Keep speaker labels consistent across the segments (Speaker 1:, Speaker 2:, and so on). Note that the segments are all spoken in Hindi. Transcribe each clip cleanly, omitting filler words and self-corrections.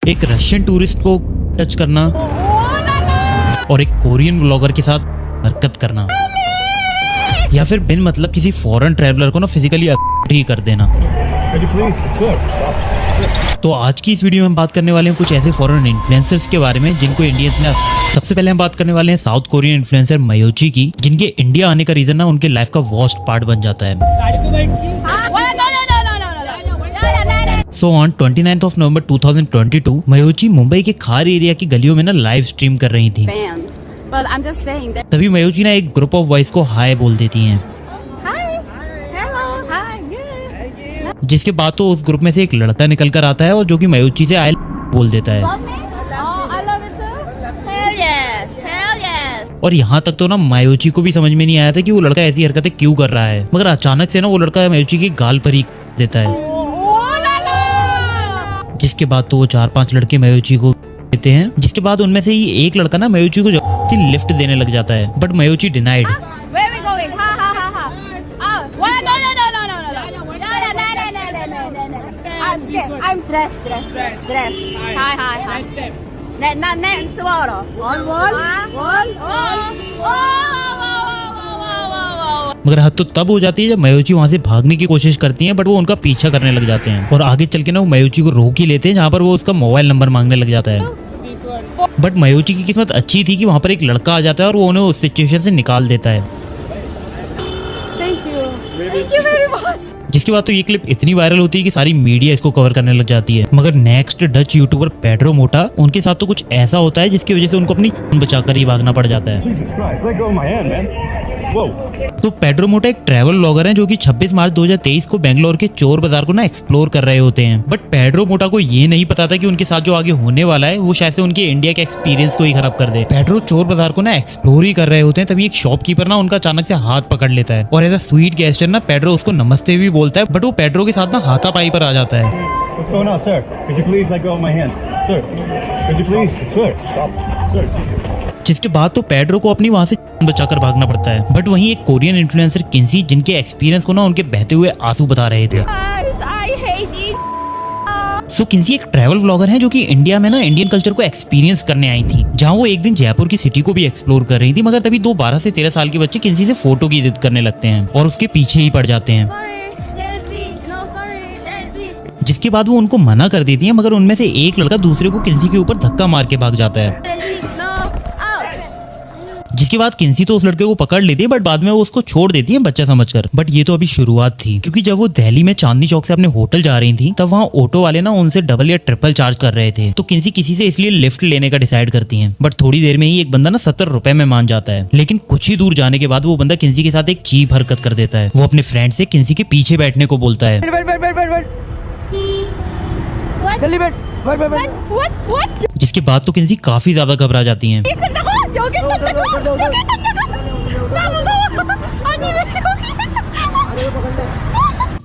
Speaker 1: एक रशियन टूरिस्ट को टच करना और एक कोरियन व्लॉगर के साथ हरकत करना, या फिर बिन मतलब किसी फॉरेन ट्रैवलर को ना फिजिकली ही कर देना। तो आज की इस वीडियो में हम बात करने वाले हैं कुछ ऐसे फॉरेन इन्फ्लुएंसर्स के बारे में जिनको इंडियंस ने। सबसे पहले हम बात करने वाले हैं साउथ कोरियन इन्फ्लुएंसर मयोची की, जिनके इंडिया आने का रीजन ना उनके लाइफ का वर्स्ट पार्ट बन जाता है। So on 29th of November 2022 मयोची मुंबई के खार एरिया की गलियों में ना लाइव स्ट्रीम कर रही थी। तभी मयोची ना एक ग्रुप ऑफ बॉयज को हाय बोल देती हैं, जिसके बाद तो उस ग्रुप में से एक लड़का निकल कर आता है और जो कि मयोची से आई बोल देता है। और यहाँ तक तो ना मयोची को भी समझ में नहीं आया था कि वो लड़का ऐसी हरकतें क्यों कर रहा है, मगर अचानक से ना वो लड़का मयोची की गाल पर ही देता है, जिसके बाद तो वो 4-5 लड़के मयोची को देते हैं। जिसके बाद उनमें से ही एक लड़का ना मयोची को लिफ्ट देने लग जाता है, बट मयोची डिनाइड। मगर हद तो तब हो जाती है जब मयोची वहाँ से भागने की कोशिश करती हैं, बट वो उनका पीछा करने लग जाते हैं और आगे चल के ना वो मयोची को रोक ही लेते हैं, जहाँ पर वो उसका मोबाइल नंबर मांगने लग जाता है। बट मयोची की किस्मत अच्छी थी कि वहाँ पर एक लड़का आ जाता है और वो उन्हें उस सिचुएशन से निकाल देता है। जिसके बाद तो ये क्लिप इतनी वायरल होती है कि सारी मीडिया इसको कवर करने लग जाती है। मगर नेक्स्ट डच यूट्यूबर पेड्रो मोटा, उनके साथ तो कुछ ऐसा होता है जिसकी वजह से उनको अपनी जान बचाकर ही भागना पड़ जाता है। तो पेड्रो मोटा एक ट्रैवल व्लॉगर हैं जो कि 26 मार्च 2023 को बेंगलोर के चोर बाजार को ना एक्सप्लोर कर रहे होते हैं। बट पेड्रो मोटा को ये नहीं पता था कि उनके साथ जो आगे होने वाला है वो शायद से उनके इंडिया के एक्सपीरियंस को ही खराब कर दे। पेड्रो चोर बाजार को ना एक्सप्लोर ही कर रहे होते हैं, तभी एक शॉपकीपर ना उनका अचानक से हाथ पकड़ लेता है और एज अ स्वीट गेस्टर ना पेड्रो उसको नमस्ते भी बोलता है, बट वो पेड्रो के साथ ना हाथापाई पर आ जाता है। जिसके बाद तो पेड्रो को अपनी वहां से बचाकर भागना पड़ता है। बट वहीं एक कोरियन इन्फ्लुएंसर किन्सी, जिनके एक्सपीरियंस को ना उनके बहते हुए आंसू बता रहे थे। सो किन्सी एक ट्रैवल व्लॉगर है जो कि इंडिया में ना इंडियन कल्चर को एक्सपीरियंस करने आई थी, जहां वो एक दिन जयपुर की सिटी को भी एक्सप्लोर कर रही थी। मगर तभी 12 से 13 साल के बच्चे किन्सी से फोटो की जिद करने लगते हैं और उसके पीछे ही पड़ जाते हैं। जिसके बाद वो उनको मना कर देती है, मगर उनमें से एक लड़का दूसरे को किन्सी के ऊपर धक्का मार के भाग जाता है। जिसके बाद किन्सी तो उस लड़के को पकड़ लेती है, बट बाद में वो उसको छोड़ देती है बच्चा समझकर। बट ये तो अभी शुरुआत थी, क्योंकि जब वो दिल्ली में चांदनी चौक से अपने होटल जा रही थी तब वहाँ ऑटो वाले ना उनसे डबल या ट्रिपल चार्ज कर रहे थे। तो किन्सी किसी से इसलिए लिफ्ट लेने का डिसाइड करती है। बट थोड़ी देर में ही एक बंदा ना 70 रुपए में मान जाता है। लेकिन कुछ ही दूर जाने के बाद वो बंदा किन्सी के साथ एक चीप हरकत कर देता है। वो अपने फ्रेंड से किन्सी के पीछे बैठने को बोलता है। जिसके बाद तो किन्सी काफी ज्यादा घबरा जाती हैं।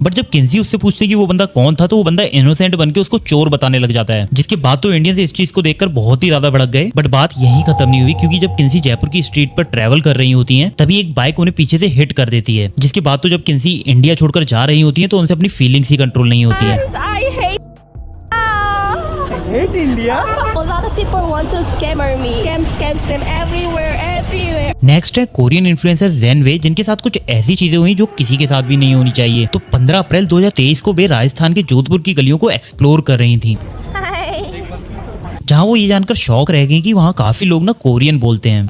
Speaker 1: बट जब किन्सी उससे पूछती कि वो बंदा कौन था, तो वो बंदा इनोसेंट बनके उसको चोर बताने लग जाता है। जिसके बाद तो इंडियंस इस चीज को देखकर बहुत ही ज्यादा भड़क गए। बट बात यहीं खत्म नहीं हुई, क्योंकि जब किन्सी जयपुर की स्ट्रीट पर ट्रैवल कर रही होती हैं, तभी एक बाइक उन्हें पीछे से हिट कर देती है। जिसके बाद तो जब किन्सी इंडिया छोड़कर जा रही होती है तो उनसे अपनी फीलिंग्स ही कंट्रोल नहीं होती है।
Speaker 2: hate India.
Speaker 3: A lot of people want to scam me. Scam everywhere.
Speaker 1: Next है कोरियन इन्फ्लुएंसर जेनवे, जिनके साथ कुछ ऐसी चीजें हुई जो किसी के साथ भी नहीं होनी चाहिए। तो 15 अप्रैल 2023 को वे राजस्थान के जोधपुर की गलियों को एक्सप्लोर कर रही थी, जहाँ वो ये जानकर शॉक रह गई कि वहाँ काफी लोग ना कोरियन बोलते हैं।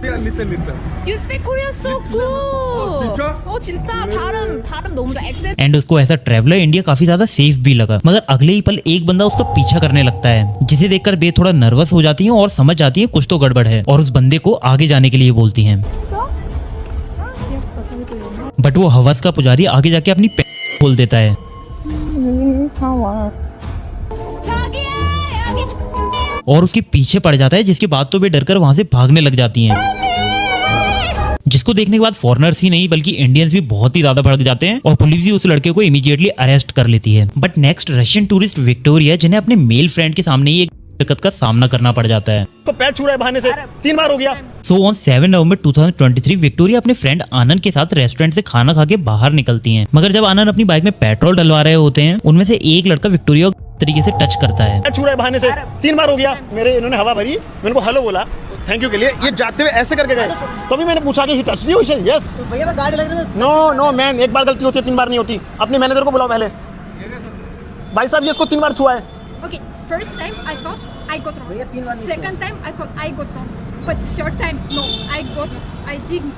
Speaker 3: You speak Korean so good. 진짜 발음 너무 좋아. Accent.
Speaker 1: And उसको ऐसा ट्रैवलर इंडिया काफी ज्यादा सेफ भी लगा। मगर अगले ही पल एक बंदा उसका पीछा करने लगता है, जिसे देखकर बे थोड़ा नर्वस हो जाती है और समझ जाती है कुछ तो गड़बड़ है, और उस बंदे को आगे जाने के लिए बोलती हैं। बट वो हवस का पुजारी आगे जाके अपनी खोल देता है और उसके पीछे पड़ जाता है। जिसके बाद तो वे डरकर वहां से भागने लग जाती हैं। जिसको देखने के बाद फॉरेनर्स ही नहीं बल्कि इंडियंस भी बहुत ही ज्यादा भड़क जाते हैं और पुलिस भी उस लड़के को इमीडिएटली अरेस्ट कर लेती है। But next Russian tourist Victoria, जिन्हें अपने मेल फ्रेंड के सामने ही एक दिक्कत का सामना करना पड़ जाता है।
Speaker 2: तो पैर छू रहा है बहाने से 3 बार हो गया।
Speaker 1: सो ऑन 7 नवंबर 2023 विक्टोरिया अपने फ्रेंड आनंद के साथ रेस्टोरेंट से खाना खा के बाहर निकलती हैं। मगर जब आनंद अपनी बाइक में पेट्रोल डलवा रहे होते हैं, उनमें से एक लड़का विक्टोरिया को तरीके से टच करता है।
Speaker 2: पैर छू रहा है बहाने से 3 बार हो गया। मेरे इन्होंने हवा भरी, मैंने को हेलो बोला थैंक यू के लिए, ये जाते हुए ऐसे करके गए। तभी मैंने पूछा कि टच यू? यस
Speaker 4: भैया मैं गाड़ी लग रही है।
Speaker 2: नो मैन, एक बार गलती होती है 3 बार नहीं होती। अपने मैनेजर को बुलाओ पहले। भाई साहब ये इसको 3 बार छुआ है।
Speaker 5: Okay, first time I thought I got wrong.
Speaker 4: भैया 3 बार नहीं
Speaker 5: Second time I thought I got wrong. But third time, no, I didn't.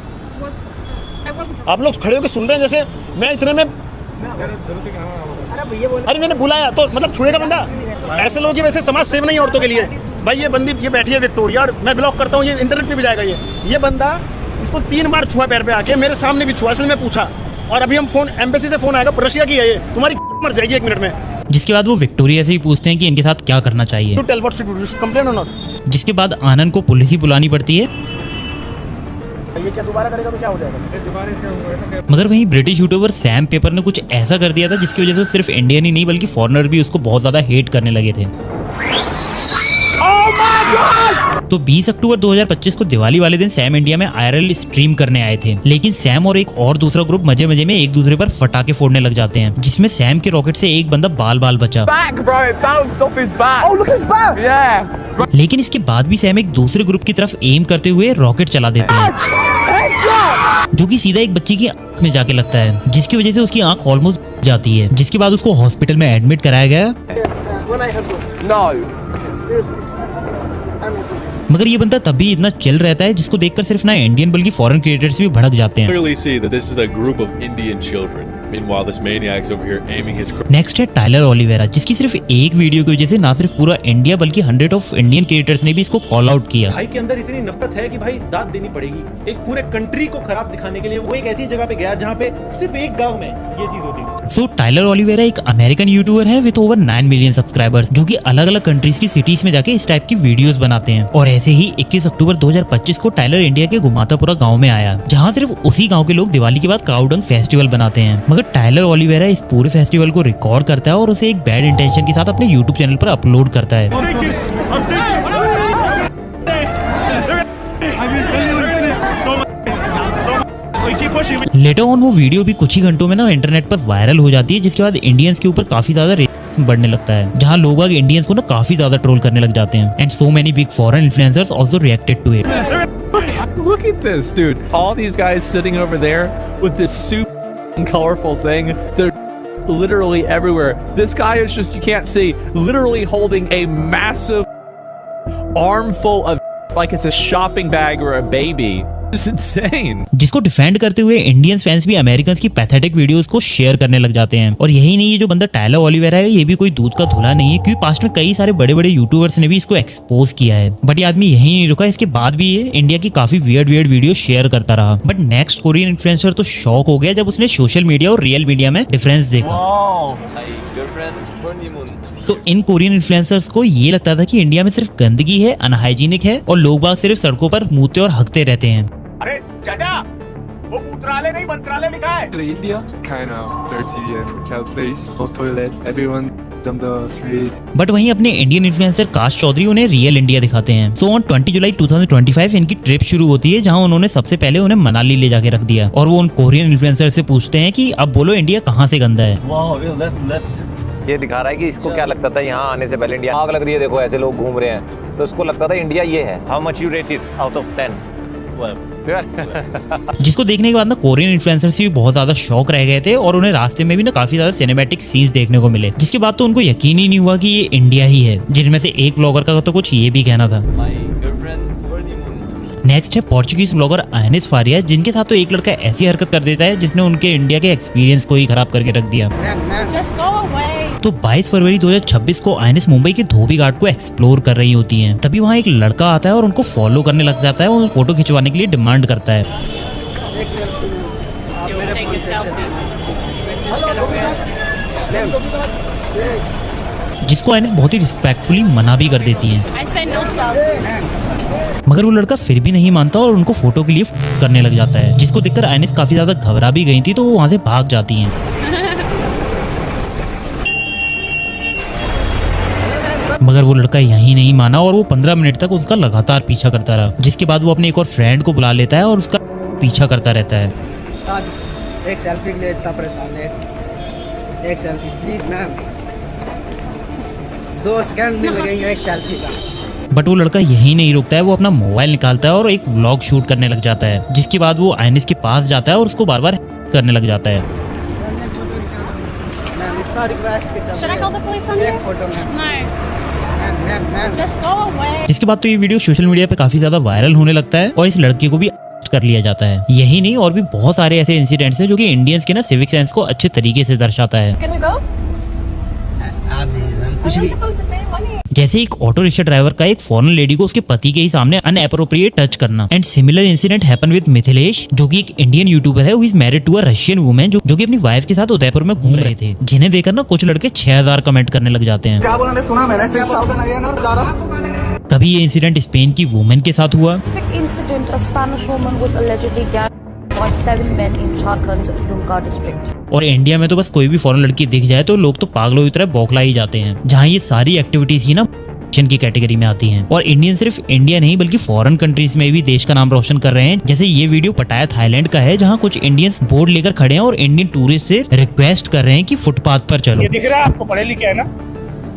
Speaker 5: I wasn't wrong.
Speaker 2: आप लोग खड़े होकर सुन रहे हैं जैसे मैं इतने में।
Speaker 4: अरे भैया बोले
Speaker 2: अरे मैंने बुलाया तो मतलब छुएगा बंदा। ऐसे लोग ही वैसे समाज सेव नहीं है औरतों के लिए। भाई ये बंदी ये बैठी है विक्टोरिया और मैं ब्लॉक करता हूँ, ये इंटरनेट पे भी जाएगा। ये बंदा इसको 3 बार छुआ पैर पे आके, मेरे सामने भी छुआ। इसलिए मैं पूछा और अभी हम फोन एम्बेसी से फोन आएगा, रशिया की है ये, तुम्हारी मर जाएगी 1 मिनट में।
Speaker 1: जिसके बाद वो विक्टोरिया से ही पूछते हैं कि इनके साथ क्या करना चाहिए।
Speaker 2: To tell what should do, complain और नॉट।
Speaker 1: जिसके बाद आनंद को पुलिस ही बुलानी पड़ती है।
Speaker 2: ये क्या दोबारा करेगा तो क्या हो जाएगा?
Speaker 1: मगर वहीं ब्रिटिश यूट्यूबर सैम पेपर ने कुछ ऐसा कर दिया था जिसकी वजह से सिर्फ इंडियन ही नहीं बल्कि फॉरेनर भी उसको बहुत ज्यादा हेट करने लगे थे। तो 20 अक्टूबर 2025 को दिवाली वाले दिन सैम इंडिया में IRL स्ट्रीम करने आए थे, लेकिन सैम और एक और दूसरा ग्रुप मजे मजे में एक दूसरे पर फटाके फोड़ने लग जाते हैं, जिसमें सैम के रॉकेट से एक बंदा बाल बाल बचा।
Speaker 6: Back, bro, it bounced off his back.
Speaker 4: Oh, look at his back.
Speaker 6: Yeah.
Speaker 1: लेकिन इसके बाद भी सैम एक दूसरे ग्रुप की तरफ एम करते हुए रॉकेट चला देते हैं, जो कि सीधा एक बच्ची की आंख में जाके लगता है, जिसकी वजह से उसकी आंख ऑलमोस्ट जाती है। जिसके बाद उसको हॉस्पिटल में एडमिट कराया गया।
Speaker 6: No.
Speaker 4: Seriously. I'm happy.
Speaker 1: मगर ये बंदा तब भी इतना चिल रहता है जिसको देखकर सिर्फ ना इंडियन बल्कि फॉरेन क्रिएटर्स भी भड़क जाते हैं।
Speaker 7: Clearly see that this is a group of Indian children. Meanwhile, this maniac's over here aiming his.
Speaker 1: Next है टाइलर ओलिवेरा, जिसकी सिर्फ एक वीडियो की वजह से ना सिर्फ पूरा इंडिया बल्कि 100 ऑफ इंडियन क्रिएटर्स ने भी इसको कॉल आउट किया।
Speaker 8: भाई के अंदर इतनी नफरत है कि भाई दाद देनी पड़ेगी। एक पूरे कंट्री को खराब दिखाने के लिए वो एक ऐसी जगह पे गया जहाँ पे सिर्फ एक गांव में ये चीज होती है।
Speaker 1: सो टाइलर ओलिवेरा एक अमेरिकन यूट्यूबर है विद ओवर 9 मिलियन सब्सक्राइबर्स, जो कि अलग अलग कंट्रीज की सिटीज में जाके इस टाइप की वीडियोस बनाते हैं। और ऐसे ही 21 अक्टूबर 2025 को टाइलर इंडिया के गुमातापुरा गांव में आया, जहां सिर्फ उसी गांव के लोग दिवाली के बाद काउडंग फेस्टिवल बनाते हैं। मगर टाइलर ओलिवेरा इस पूरे फेस्टिवल को रिकॉर्ड करता है और उसे एक बैड इंटेंशन के साथ अपने यूट्यूब चैनल पर अपलोड करता है। लेटर ऑन वो वीडियो भी कुछ ही घंटों में ना इंटरनेट पर वायरल हो जाती है, जिसके बाद इंडियंस के ऊपर काफी ज्यादा रेसिज्म बढ़ने लगता है, जहां लोग इंडियंस को ना काफी ज्यादा ट्रोल करने लग जाते हैं। And so many big foreign influencers also reacted to it.
Speaker 6: Look at this, dude. All these guys sitting over there with this super colorful thing. They're literally everywhere. This guy is just, you can't see, literally holding a massive armful of like it's a shopping bag or a baby. It's insane.
Speaker 1: जिसको डिफेंड करते हुए इंडियन फैंस भी अमेरिकन की पैथेटिक वीडियोस को शेयर करने लग जाते हैं। और यही नहीं, ये जो बंदा टाइलर ओलिवेरा है ये भी कोई दूध का धुला नहीं है, क्योंकि पास्ट में कई सारे बड़े बड़े यूट्यूबर्स ने भी इसको एक्सपोज किया है। बट ये आदमी यही नहीं रुका, इसके बाद भी ये इंडिया की काफी वियर्ड वीडियो शेयर करता रहा। बट नेक्स्ट कोरियन इन्फ्लुएंसर तो शॉक हो गया जब उसने सोशल मीडिया और रियल मीडिया में डिफरेंस देखा। तो इन कोरियन इन्फ्लुएंसर्स को ये लगता था कि इंडिया में सिर्फ गंदगी है, अनहाइजीनिक है और लोग बाग सिर्फ सड़कों पर मुंहते और हकते रहते हैं।
Speaker 2: अरे चाचा वो मूत्रालय नहीं मंत्रालय लिखा है।
Speaker 9: India, kind of dirty and crowded place, no toilet, everyone on the street.
Speaker 1: But वहीं अपने इंडियन इन्फ्लुएंसर काश चौधरी उन्हें रियल इंडिया दिखाते हैं। सो ऑन 20 जुलाई 2025 इनकी ट्रिप शुरू होती है, जहां उन्होंने सबसे पहले उन्हें मनाली ले जाके रख दिया और वो उन कोरियन इन्फ्लुएंसर से पूछते हैं कि अब बोलो इंडिया कहाँ से गंदा है।
Speaker 10: ये दिखा रहा है कि इसको क्या लगता था यहाँ आने से पहले इंडिया आग लग रही है, देखो ऐसे लोग घूम रहे हैं, तो इसको लगता था इंडिया ये है। How much you rate it out of 10?
Speaker 1: जिसको देखने के बाद ना कोरियन इन्फ्लुएंसर्स भी बहुत ज्यादा शॉक रह गए थे और उन्हें रास्ते में भी ना काफी ज्यादा सिनेमैटिक सीन्स देखने को मिले, जिसके बाद तो उनको यकीन ही नहीं हुआ कि ये इंडिया ही है। जिनमें से एक ब्लॉगर का तो कुछ ये भी कहना था। नेक्स्ट है पोर्चुगीज ब्लॉगर आयनिस फारिया, जिनके साथ तो एक लड़का ऐसी हरकत कर देता है जिसने उनके इंडिया के एक्सपीरियंस को ही खराब करके रख दिया। तो 22 फरवरी 2026 को आयनिस मुंबई के धोबी घाट को एक्सप्लोर कर रही होती हैं। तभी वहाँ एक लड़का आता है और उनको फॉलो करने लग जाता है और फोटो खिंचवाने के लिए डिमांड करता है। जिसको आयनिस बहुत ही रिस्पेक्टफुली मना भी कर देती हैं, मगर वो लड़का फिर भी नहीं मानता और उनको फोटो के लिए करने लग जाता है, जिसको देखकर आयनिस काफी ज्यादा घबरा भी गई थी, तो वो वहाँ से भाग जाती हैं। मगर वो लड़का यही नहीं माना और वो 15 मिनट तक उसका लगातार पीछा करता रहा, जिसके बाद वो अपने एक और फ्रेंड को बुला लेता है और उसका पीछा करता रहता है।
Speaker 4: एक सेल्फी के लिए इतना परेशान है, एक सेल्फी प्लीज मैम, 2 सेकंड नहीं लगेंगे एक सेल्फी का।
Speaker 1: बट वो लड़का यही नहीं रुकता है, वो अपना मोबाइल निकालता है और एक व्लॉग शूट करने लग जाता है, जिसके बाद वो आइनिस के पास जाता है और उसको बार बार करने लग जाता है।
Speaker 3: Should I call the police on you?
Speaker 4: एक फोटो में
Speaker 3: No. Just go away.
Speaker 1: इसके बाद तो ये वीडियो सोशल मीडिया पे काफी ज्यादा वायरल होने लगता है और इस लड़के को भी कर लिया जाता है। यही नहीं और भी बहुत सारे ऐसे इंसिडेंट्स हैं जो कि इंडियंस के ना सिविक सेंस को अच्छे तरीके से दर्शाता है।
Speaker 3: Can we go?
Speaker 4: कुछ
Speaker 3: Are
Speaker 4: भी
Speaker 3: you supposed to pay money?
Speaker 1: जैसे एक ऑटो रिक्शा ड्राइवर का एक फॉरेन लेडी को उसके पति के ही सामने अनएप्रोप्रिएट टच करना। And similar incident happen with Mithilesh, जो कि एक इंडियन यूट्यूबर है, who is married to a Russian women, जो कि अपनी वाइफ के साथ उदयपुर में घूम रहे थे, जिन्हें देखकर ना कुछ लड़के 6000 कमेंट करने लग जाते हैं।
Speaker 4: क्या बोला सुना मैंने 6000 आया ना जा रहा।
Speaker 1: कभी ये इंसिडेंट स्पेन की वुमेन के साथ हुआ।
Speaker 11: Incident, a Spanish woman was allegedly gagged by 7 men in Jharkhand's Dumka district.
Speaker 1: और इंडिया में तो बस कोई भी फॉरेन लड़की दिख जाए तो लोग तो पागलों की तरह बौखला ही जाते हैं, जहाँ ये सारी एक्टिविटीज ही ना की कैटेगरी में आती हैं। और इंडियन सिर्फ इंडिया नहीं बल्कि फॉरेन कंट्रीज में भी देश का नाम रोशन कर रहे हैं। जैसे ये वीडियो पटाया थाईलैंड का है, जहाँ कुछ इंडियंस बोर्ड लेकर खड़े हैं और इंडियन टूरिस्ट से रिक्वेस्ट कर रहे हैं कि फुटपाथ पर चलो।
Speaker 2: ये दिख रहा है आपको, पढ़े लिखे है ना,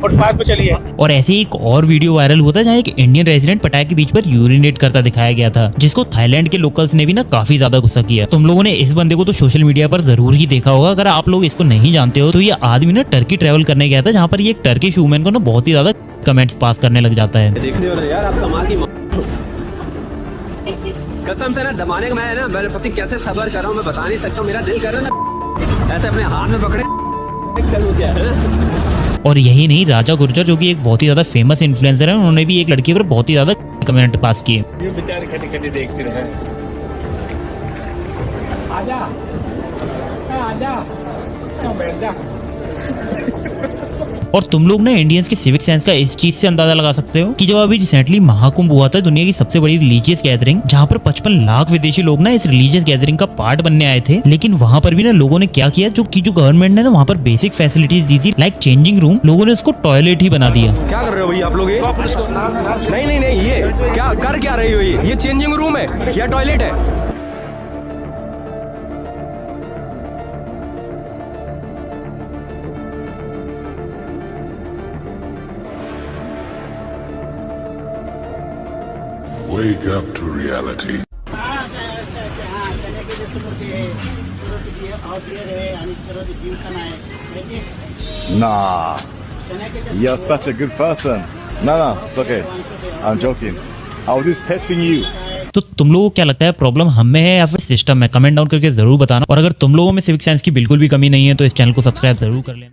Speaker 2: फुटपाथ पे चलिए।
Speaker 1: और ऐसे ही एक और वीडियो वायरल होता है जहाँ एक इंडियन रेजिडेंट पटाया के बीच पर यूरिनेट करता दिखाया गया था, जिसको थाईलैंड के लोकल्स ने भी ना काफी ज्यादा गुस्सा किया। तुम लोगों ने इस बंदे को तो सोशल मीडिया पर जरूर ही देखा होगा। अगर आप लोग इसको नहीं जानते हो तो ये आदमी ना टर्की ट्रेवल करने गया था, जहाँ पर ये एक टर्किश वुमेन को ना बहुत ही ज्यादा कमेंट्स पास करने लग जाता है।
Speaker 12: देखने वाले यार, आप कमाल की कसम से ना दबाने का मैं ना मेरे पति कैसे सबर कर रहा हूँ मैं बता नहीं सकता हूँ। मेरा दिल कर रहा है ना ऐसे अपने हाथ में पकड़े करूँ क्या है।
Speaker 1: और यही नहीं, राजा गुर्जर जो कि एक बहुत ही ज्यादा फेमस इन्फ्लुएंसर है, उन्होंने भी एक लड़की पर बहुत ही ज्यादा कमेंट पास किए।
Speaker 12: ये बेचारे खड़े खड़े देखते रहे। आजा आजा बैठ जा।
Speaker 1: और तुम लोग ना इंडियंस के सिविक सेंस का इस चीज से अंदाजा लगा सकते हो कि जब अभी रिसेंटली महाकुंभ हुआ था, दुनिया की सबसे बड़ी रिलीजियस गैदरिंग, जहाँ पर 55 लाख विदेशी लोग ना इस रिलीजियस गैदरिंग का पार्ट बनने आए थे, लेकिन वहाँ पर भी ना लोगों ने क्या किया, जो गवर्नमेंट ने ना वहाँ पर बेसिक फैसिलिटीज दी थी लाइक चेंजिंग रूम, लोगों ने उसको टॉयलेट ही बना दिया।
Speaker 12: क्या कर रहे हो भैया आप लोग? नहीं, ये क्या कर क्या रही हो? ये चेंजिंग रूम है या टॉयलेट है?
Speaker 13: Wake up to reality.
Speaker 14: Nah, you're such a good person. No, it's okay. I'm joking. I was just testing you.
Speaker 1: तो तुम लोगों को क्या लगता है, प्रॉब्लम हम में है या फिर सिस्टम में? कमेंट डाउन करके जरूर बताना। और अगर तुम लोगों में सिविक सेंस की बिल्कुल भी कमी नहीं है तो इस चैनल को सब्सक्राइब जरूर कर लेना।